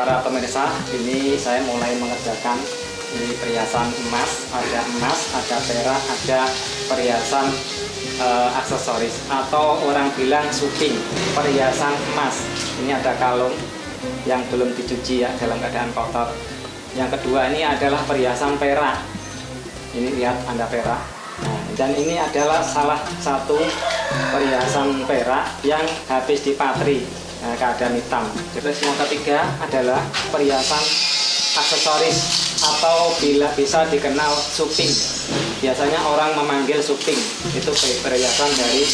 para pemirsa, ini saya mulai mengerjakan ini perhiasan emas, ada perak, ada perhiasan aksesoris atau orang bilang suping, perhiasan emas. Ini ada kalung yang belum dicuci ya, dalam keadaan kotor. Yang kedua ini adalah perhiasan perak. Ini lihat Anda perak. Nah, dan ini adalah salah satu perhiasan perak yang habis dipatri, keadaan hitam. Terus yang ketiga adalah perhiasan aksesoris atau bila bisa dikenal suping. Biasanya orang memanggil suping, itu perhiasan dari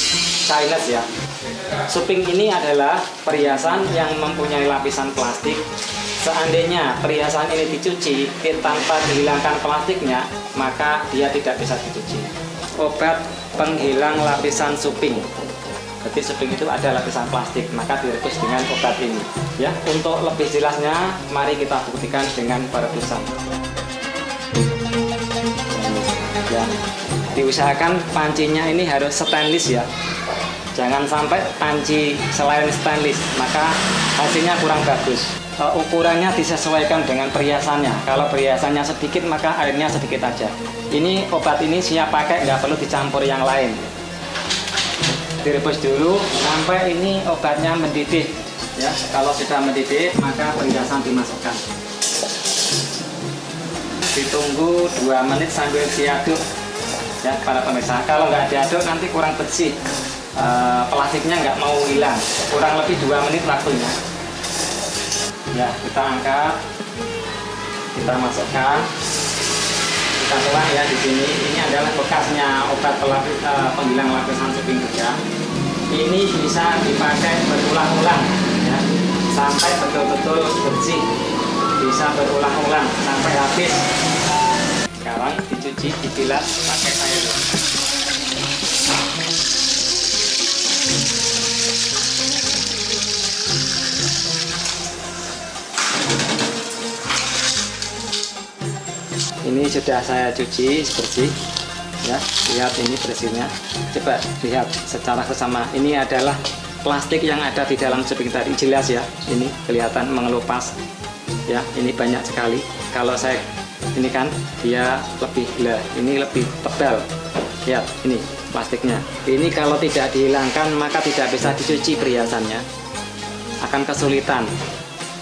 Chinese ya. Suping ini adalah perhiasan yang mempunyai lapisan plastik. Seandainya perhiasan ini dicuci tanpa dihilangkan plastiknya, maka dia tidak bisa dicuci. Obat penghilang lapisan suping. Jadi suping itu ada lapisan plastik, maka direbus dengan obat ini. Ya, untuk lebih jelasnya, mari kita buktikan dengan perebusan. Ya, diusahakan pancinya ini harus stainless ya. Jangan sampai panci selain stainless, maka hasilnya kurang bagus. Ukurannya disesuaikan dengan perhiasannya. Kalau perhiasannya sedikit, maka airnya sedikit aja. Ini obat ini siap pakai, nggak perlu dicampur yang lain. Direbus dulu sampai ini obatnya mendidih. Ya, kalau sudah mendidih, maka perhiasan dimasukkan. Ditunggu 2 menit sambil diaduk. Ya, para pemirsa. Kalau nggak diaduk nanti kurang bersih. Plastiknya nggak mau hilang. Kurang lebih 2 menit waktunya. Ya, kita angkat, kita masukkan, kita tuang ya di sini. Ini adalah bekasnya obat penghilang lapisan suping juga. Ini bisa dipakai berulang-ulang ya, sampai betul-betul bersih. Bisa berulang-ulang sampai habis. Sekarang dicuci, dibilas pakai air. Ini sudah saya cuci bersih ya, lihat ini bersihnya. Coba lihat secara bersama, ini adalah plastik yang ada di dalam suping tadi, jelas ya, ini kelihatan mengelupas ya, ini banyak sekali. Kalau saya ini kan dia lebih ini lebih tebal, lihat ini plastiknya. Ini kalau tidak dihilangkan maka tidak bisa dicuci perhiasannya, akan kesulitan.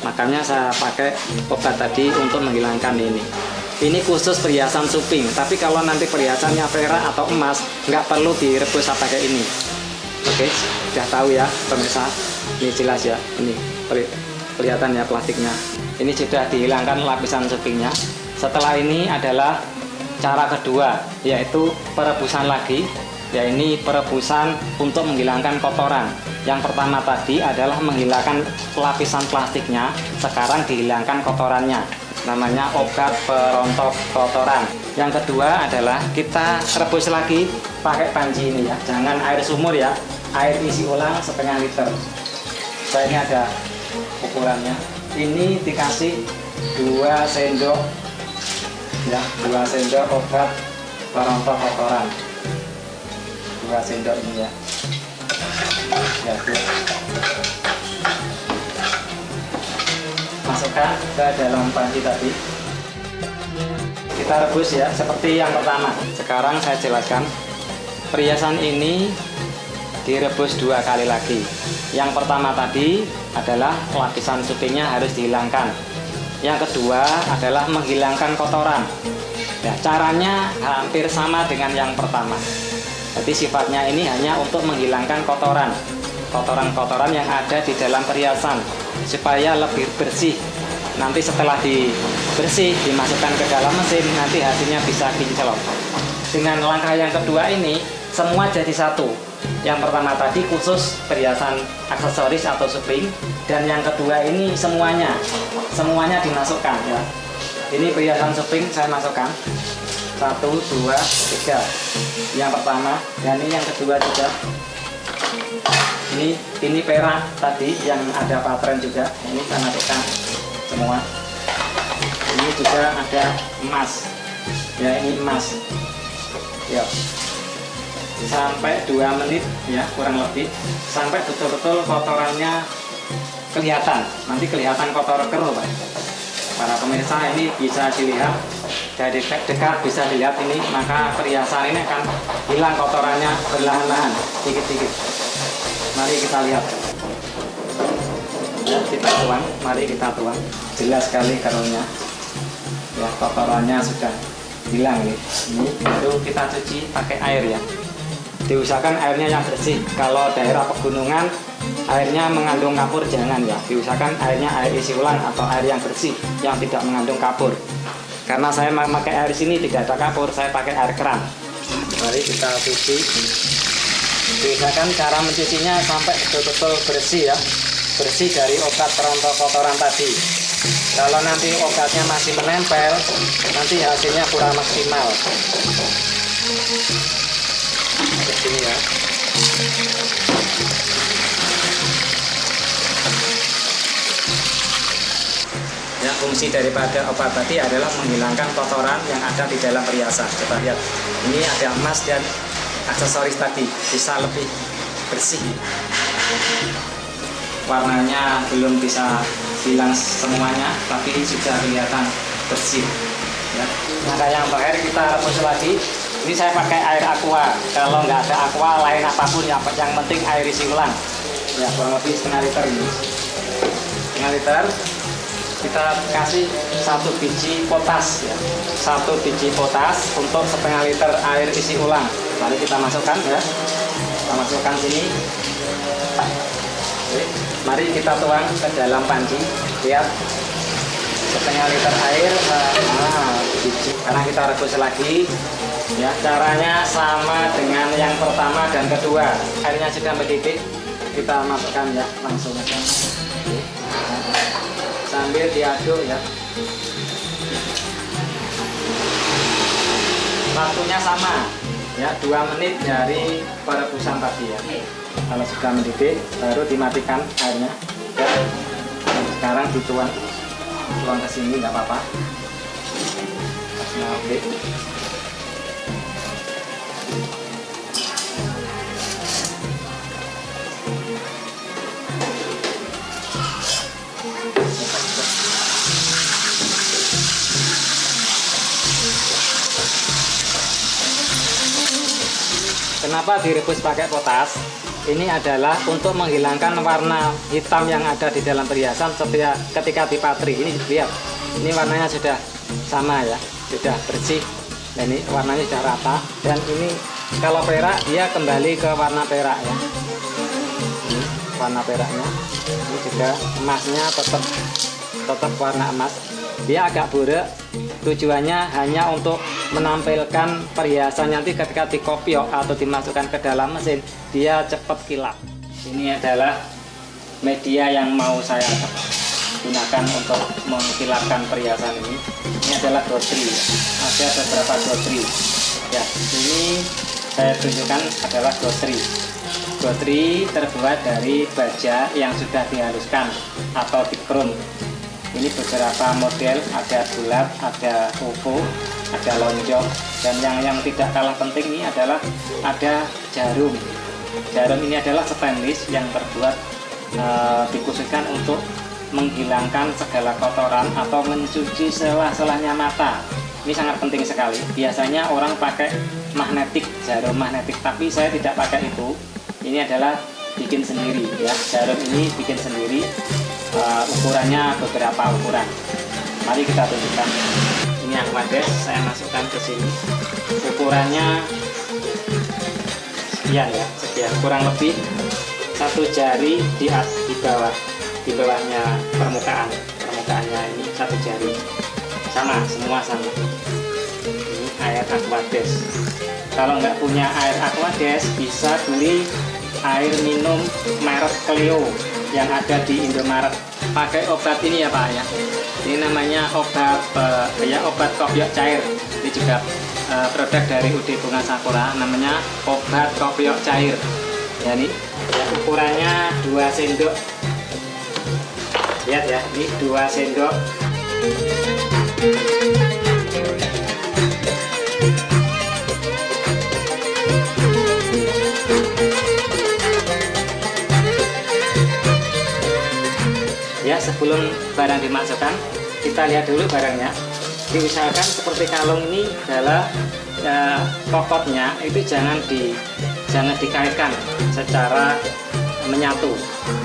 Makanya saya pakai obat tadi untuk menghilangkan ini. Ini khusus perhiasan suping, tapi kalau nanti perhiasannya perak atau emas, nggak perlu direbus pakai ini. Oke, sudah tahu ya pemirsa. Ini jelas ya, ini kelihatan ya plastiknya. Ini sudah dihilangkan lapisan supingnya. Setelah ini adalah cara kedua, yaitu perebusan lagi. Ya, ini perebusan untuk menghilangkan kotoran. Yang pertama tadi adalah menghilangkan lapisan plastiknya, sekarang dihilangkan kotorannya. Namanya obat perontok kotoran. Yang kedua adalah kita rebus lagi pakai panci ini ya, jangan air sumur ya, air isi ulang setengah liter. Ini ada ukurannya. Ini dikasih 2 sendok ya, 2 sendok obat perontok kotoran. 2 sendok ini ya. Ya, masukkan ke dalam panci tadi. Kita rebus ya, seperti yang pertama. Sekarang saya jelaskan. Perhiasan ini direbus 2 kali lagi. Yang pertama tadi adalah lapisan supingnya harus dihilangkan. Yang kedua adalah menghilangkan kotoran. Ya, caranya hampir sama dengan yang pertama. Jadi sifatnya ini hanya untuk menghilangkan kotoran-kotoran yang ada di dalam perhiasan supaya lebih bersih. Nanti setelah dibersih, dimasukkan ke dalam mesin, nanti hasilnya bisa kinclong. Dengan langkah yang kedua ini, semua jadi satu. Yang pertama tadi khusus perhiasan aksesoris atau suping, dan yang kedua ini semuanya dimasukkan ya. Ini perhiasan suping saya masukkan. 1, 2, 3. Yang pertama, dan ini yang kedua juga. Ini perak tadi yang ada patren juga. Ini saya masukkan semua. Ini juga ada emas. Ya, ini emas. Ya. Sampai 2 menit ya, kurang lebih, sampai betul-betul kotorannya kelihatan, nanti kelihatan kotor keruh Pak. Para pemirsa, ini bisa dilihat dari dekat, bisa dilihat ini, maka perhiasan ini akan hilang kotorannya perlahan-lahan, sedikit-sedikit. Mari kita lihat. Ya, kita tuang, mari kita tuang. Jelas sekali keruhnya. Ya, kotorannya sudah hilang nih. Ini baru kita cuci pakai air ya. Diusahakan airnya yang bersih. Kalau daerah pegunungan airnya mengandung kapur jangan ya. Diusahakan airnya air isi ulang atau air yang bersih yang tidak mengandung kapur. Karena saya memakai air sini tidak ada kapur, saya pakai air keran. Mari kita cuci. Diusahakan cara mencucinya sampai betul-betul bersih ya. Bersih dari obat perontok kotoran tadi. Kalau nanti obatnya masih menempel, nanti hasilnya kurang maksimal. Begini ya. Ya, fungsi daripada obat tadi adalah menghilangkan kotoran yang ada di dalam perhiasan. Coba lihat, ini ada emas dan aksesoris tadi, bisa lebih bersih. Warnanya belum bisa hilang semuanya, tapi sudah kelihatan bersih. Ya. Nah, yang terakhir kita rebus lagi. Ini saya pakai air aqua. Kalau nggak ada aqua lain apapun yang penting air isi ulang. Ya, kurang lebih setengah liter ini. Setengah liter. Kita kasih 1 biji potas ya. 1 biji potas untuk setengah liter air isi ulang. Mari kita masukkan ya. Kita masukkan sini. Oke. Mari kita tuang ke dalam panci. Lihat. Setengah liter air. Biji. Karena kita rebus lagi. Ya, caranya sama dengan yang pertama dan kedua. Airnya sudah mendidih, kita masukkan ya, langsung aja. Sambil diaduk ya. Waktunya sama ya, 2 menit dari perebusan tadi ya. Kalau sudah mendidih, baru dimatikan airnya ya. Sekarang dituang ke sini, nggak apa-apa. Nah, oke. Kenapa direbus pakai potas? Ini adalah untuk menghilangkan warna hitam yang ada di dalam perhiasan ketika dipatri. Ini lihat, ini warnanya sudah sama ya, sudah bersih. Dan ini warnanya sudah rata. Dan ini kalau perak dia kembali ke warna perak ya. Ini warna peraknya. Ini juga emasnya tetap warna emas. Dia agak burik. Tujuannya hanya untuk menampilkan perhiasan nanti ketika dikopiok atau dimasukkan ke dalam mesin, dia cepat kilap. Ini adalah media yang mau saya gunakan untuk mengkilapkan perhiasan ini. Ini adalah gotri. Ada beberapa gotri. Ya, ini saya tunjukkan adalah gotri. Gotri terbuat dari baja yang sudah dihaluskan atau dikrum. Ini beberapa model, ada bulat, ada UFO, ada lonjong, dan yang tidak kalah penting ini adalah ada jarum. Jarum ini adalah stainless yang terbuat dikhususkan untuk menghilangkan segala kotoran atau mencuci selah-selahnya mata. Ini sangat penting sekali. Biasanya orang pakai magnetik, jarum magnetik, tapi saya tidak pakai itu. Ini adalah bikin sendiri ya. Jarum ini bikin sendiri. Ukurannya beberapa ukuran. Mari kita tunjukkan. Ini aquades, saya masukkan ke sini. Ukurannya sekian ya, sekian. Kurang lebih 1 jari di bawahnya permukaannya ini 1 jari. Sama, semua sama. Ini air aquades. Kalau nggak punya air aquades, bisa beli air minum merek Cleo yang ada di Indomaret. Pakai obat ini ya Pak ya. Ini namanya obat obat kopiok cair. Ini juga produk dari UD Bunga Sakura, namanya obat kopiok cair. Ya, ini ya, ukurannya 2 sendok. Lihat ya, ini 2 sendok. sebelum barang dimasukkan, kita lihat dulu barangnya. Diusahakan seperti kalung ini adalah kokotnya itu jangan dikaitkan secara menyatu.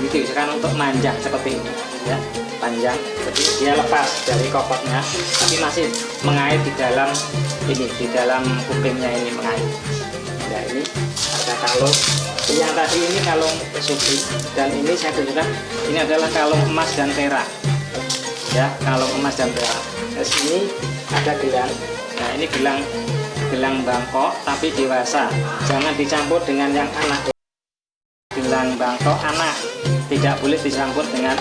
Ini diusahakan untuk manjang seperti ini, ya, panjang. Jadi dia lepas dari kokotnya, tapi masih mengait di dalam ini, di dalam kupingnya ini mengait. Ya, ini ada kalung. Yang tadi ini kalung sufi, dan ini saya tunjukkan ini adalah kalung emas dan perak. Ya, kalung emas dan perak. Terus ini ada gelang. Nah, ini gelang bangkok tapi dewasa. Jangan dicampur dengan yang anak. Gelang bangkok anak tidak boleh dicampur dengan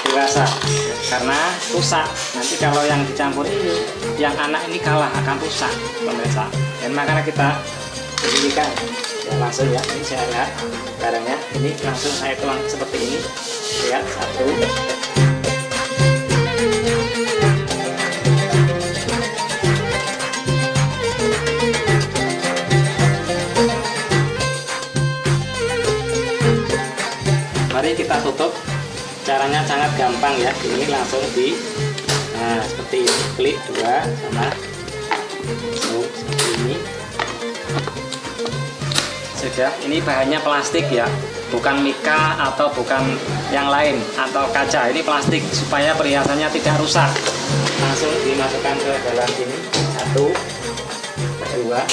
dewasa karena rusak. Nanti kalau yang dicampur ini, yang anak ini kalah, akan rusak pemirsa. Dan makanya kita berikan ya langsung ya. Ini saya lihat barangnya, ini langsung saya tuang seperti ini. Lihat, satu. Mari kita tutup. Caranya sangat gampang ya. Ini langsung nah seperti ini, klik dua sama seperti ini. Sudah. Ini bahannya plastik ya, bukan mika atau bukan yang lain atau kaca. Ini plastik supaya perhiasannya tidak rusak. Langsung dimasukkan ke dalam sini. Satu, kedua,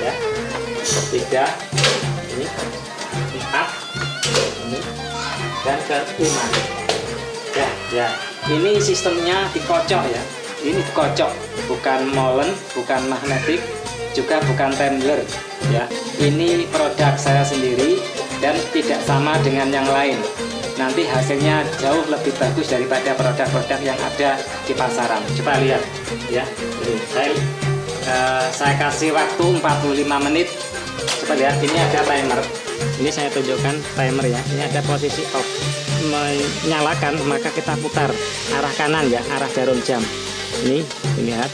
ya, ketiga, ini, empat, ini, dan kelima. Ya. Ini sistemnya dikocok ya. Ini dikocok, bukan molen, bukan magnetik, juga bukan tumbler ya. Ini produk saya sendiri dan tidak sama dengan yang lain. Nanti hasilnya jauh lebih bagus daripada produk-produk yang ada di pasaran. Coba lihat ya. Ini saya kasih waktu 45 menit. Coba lihat, ini ada timer. Ini saya tunjukkan timer ya. Ini ada posisi off. Menyalakan, maka kita putar arah kanan ya, arah jarum jam. Ini dilihat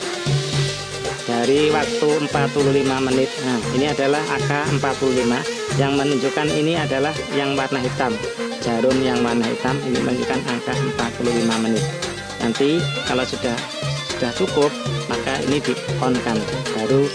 dari waktu 45 menit. Nah, ini adalah angka 45 yang menunjukkan ini adalah yang warna hitam. Jarum yang warna hitam ini menunjukkan angka 45 menit. Nanti kalau sudah cukup, maka ini di-on-kan baru.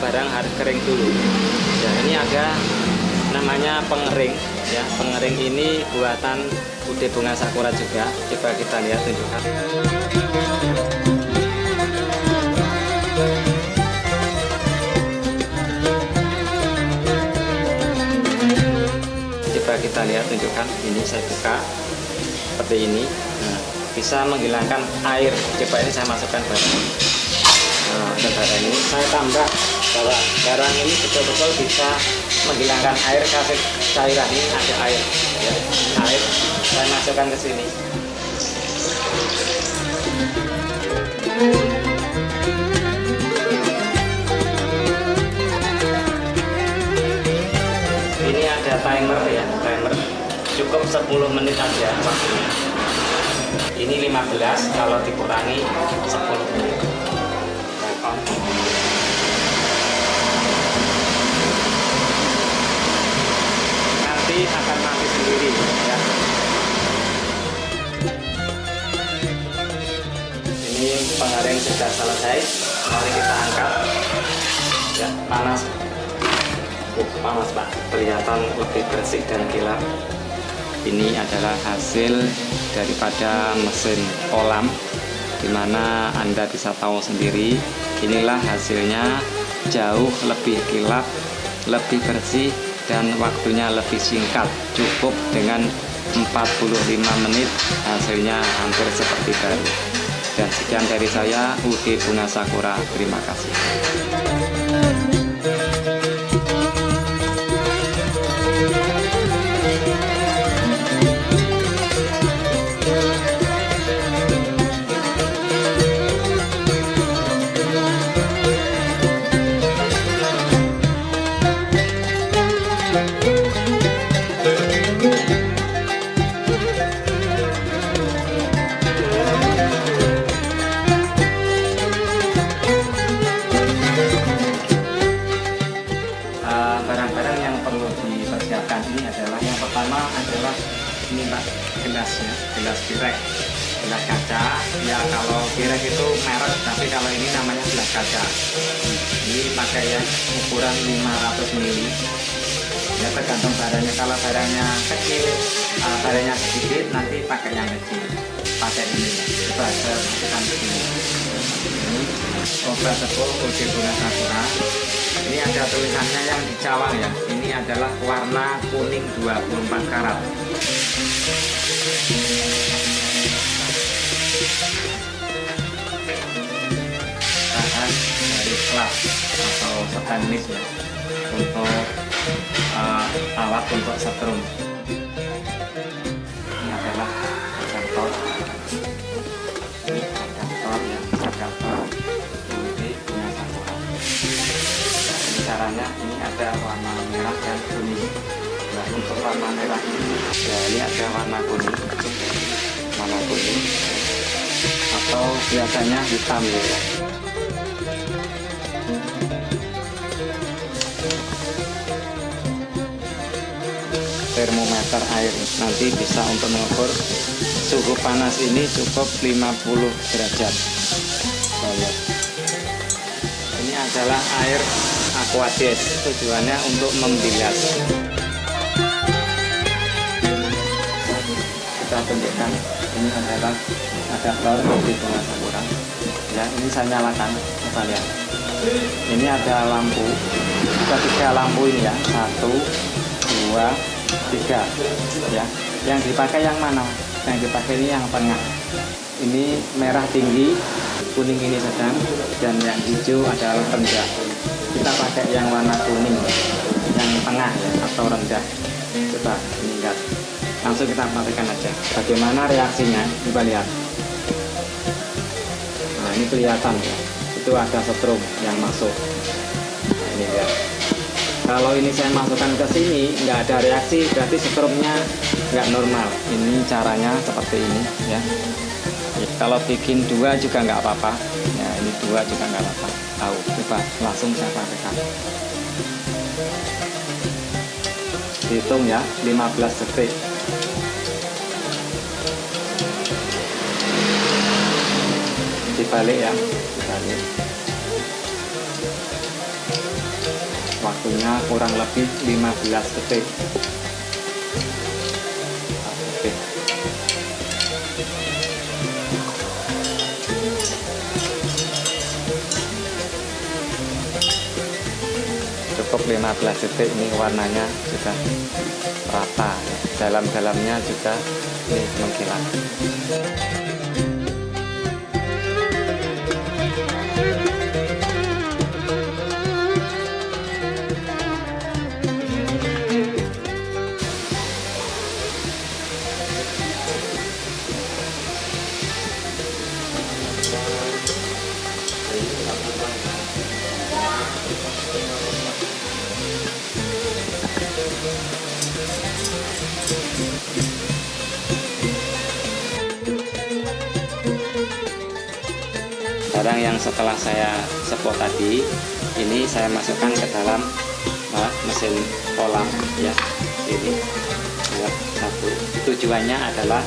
barang harus kering dulu. Ya, ini ada namanya pengering ya. Pengering ini buatan Bude Bunga Sakura juga. Coba kita lihat, tunjukkan. Coba kita lihat, tunjukkan. Ini saya buka seperti ini. Nah, bisa menghilangkan air. Coba ini saya masukkan barang. Nah, barang ini saya tambah bahwa barang ini betul-betul bisa menghilangkan air. Kasih cairan ini ada air ya. Air saya masukkan ke sini. Ini ada timer ya, timer cukup 10 menit aja waktunya. Ini 15, kalau dikurangi 10 menit. Nanti akan mati sendiri ya. Ini pengering sudah selesai. Mari kita angkat. Ya, panas. Panas Pak. Kelihatan lebih bersih dan kilap. Ini adalah hasil daripada mesin kolam, dimana Anda bisa tahu sendiri. Inilah hasilnya, jauh lebih kilap, lebih bersih, dan waktunya lebih singkat. Cukup dengan 45 menit hasilnya hampir seperti baru. Dan sekian dari saya, Bude Bunga Sakura. Terima kasih. Barang-barang yang perlu dipersiapkan ini adalah, yang pertama adalah ini Pak, gelasnya, gelas pirek, gelas kaca ya. Kalau pirek itu merek, tapi kalau ini namanya gelas kaca. Ini pakai yang ukuran 500 ml ya, tergantung barangnya. Kalau barangnya kecil, barangnya sedikit, nanti pakai yang kecil, pakai ini ya. Coba saya masukkan ke sini. Ini obat tepung Bude Bunga Sakura. Ini ada tulisannya yang di cawang ya. Ini adalah warna kuning 24 karat. Bahan dari plat atau stainless ya, untuk alat untuk setrum. Ini adalah adaptor. Ini adaptor ya, adaptor Bude Bunga Sakura. Caranya ini ada warna merah dan kuning. Nah, untuk warna merah ini ya, ini ada warna kuning, atau biasanya hitam ya. Termometer air nanti bisa untuk mengukur suhu panas ini cukup 50 derajat. Lihat. Ini adalah air Aquades, tujuannya untuk membilas. Kita tunjukkan, ini adalah adaptor Bude Bunga Sakura ya. Ini saya nyalakan, coba lihat. Ini ada lampu, ada 3 lampu ini ya, 1, 2, 3 ya. Yang dipakai yang mana? Yang dipakai ini yang tengah. Ini merah tinggi, kuning ini sedang, dan yang hijau adalah rendah. Kita pakai yang warna kuning, yang tengah ya, atau rendah. Coba ini lihat, langsung kita matikan aja. Bagaimana reaksinya? Coba lihat. Nah, ini kelihatan ya, itu ada setrum yang masuk. Nah, ini lihat. Kalau ini saya masukkan ke sini, nggak ada reaksi, berarti setrumnya nggak normal. Ini caranya seperti ini ya. Kalau bikin 2 juga nggak apa-apa ya, ini 2 juga nggak apa-apa. Tahu, coba langsung saya pakaikan. Hitung ya, 15 detik. Dibalik ya, dibalik. Waktunya kurang lebih 15 detik. Oke. Cukup 15 detik, ini warnanya sudah rata ya. Dalam-dalamnya juga ini mengkilat. Barang yang setelah saya sepot tadi, ini saya masukkan ke dalam mesin kolam ya. Ini satu. Tujuannya adalah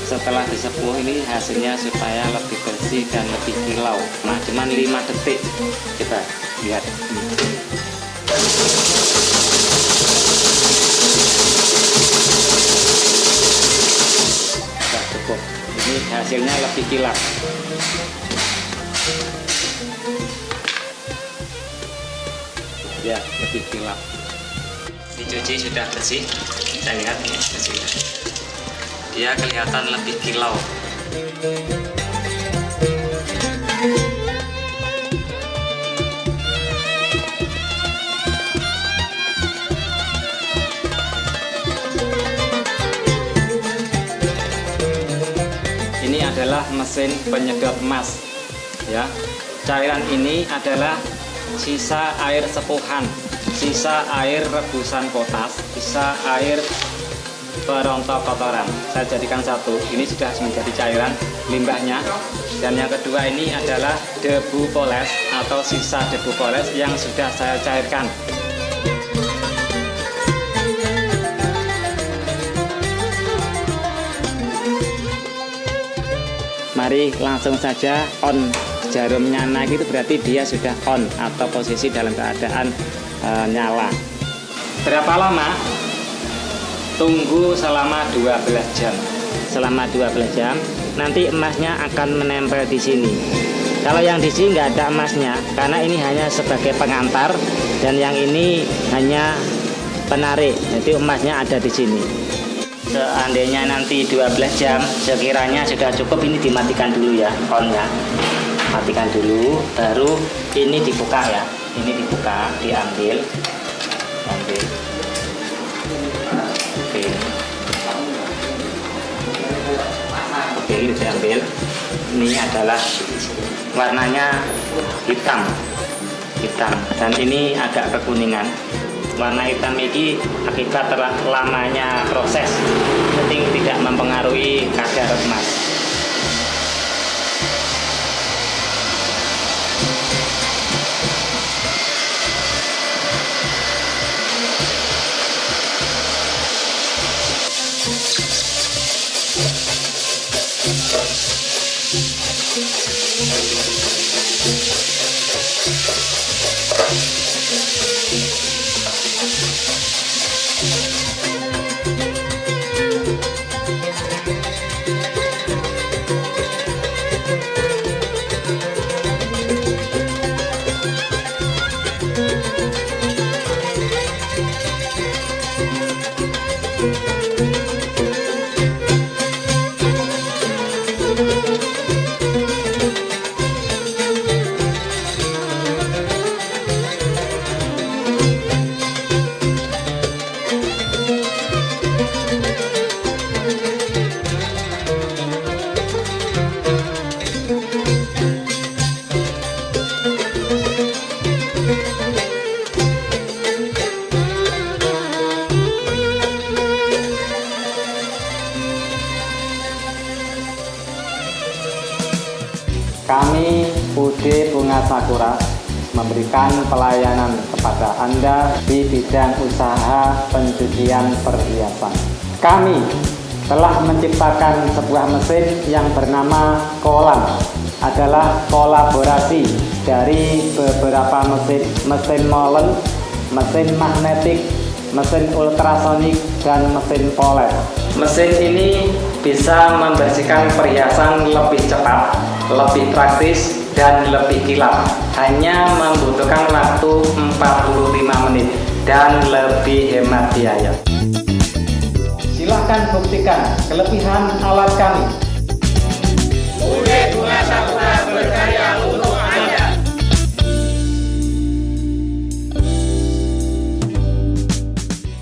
setelah disepuh ini hasilnya supaya lebih bersih dan lebih kilau. Nah, cuman 5 detik. Coba lihat. Sudah cukup. Ini hasilnya lebih kilat. Ya, lebih kilap. Dicuci sudah bersih. Kita lihat ini bersih. Dia kelihatan lebih kilau. Ini adalah mesin penyedot emas. Ya, cairan ini adalah sisa air sepuhan, sisa air rebusan potas, sisa air perontok kotoran. Saya jadikan satu, ini sudah menjadi cairan limbahnya. Dan yang kedua ini adalah debu poles atau sisa debu poles yang sudah saya cairkan. Mari langsung saja on. Jarumnya naik itu berarti dia sudah on atau posisi dalam keadaan nyala. Berapa lama? Tunggu selama 12 jam. Selama 12 jam nanti emasnya akan menempel di sini. Kalau yang di sini nggak ada emasnya, karena ini hanya sebagai pengantar dan yang ini hanya penarik. Jadi emasnya ada di sini. Seandainya nanti 12 jam, sekiranya sudah cukup, ini dimatikan dulu ya, on-nya. Matikan dulu, baru ini dibuka ya. Ini dibuka, diambil. Ambil. Oke. Oke, ini diambil. Ini adalah warnanya hitam. Hitam. Dan ini agak kekuningan. Warna hitam ini akibat lamanya proses. Jadi tidak mempengaruhi kadar emas. Kami UD Bunga Sakura memberikan pelayanan kepada Anda di bidang usaha pencucian perhiasan. Kami telah menciptakan sebuah mesin yang bernama Kolam. Adalah kolaborasi dari beberapa mesin molen mesin magnetik, mesin ultrasonik, dan mesin polet. Mesin ini bisa membersihkan perhiasan lebih cepat, lebih praktis, dan lebih kilap. Hanya membutuhkan waktu 45 menit dan lebih hemat biaya. Silahkan buktikan kelebihan alat kami.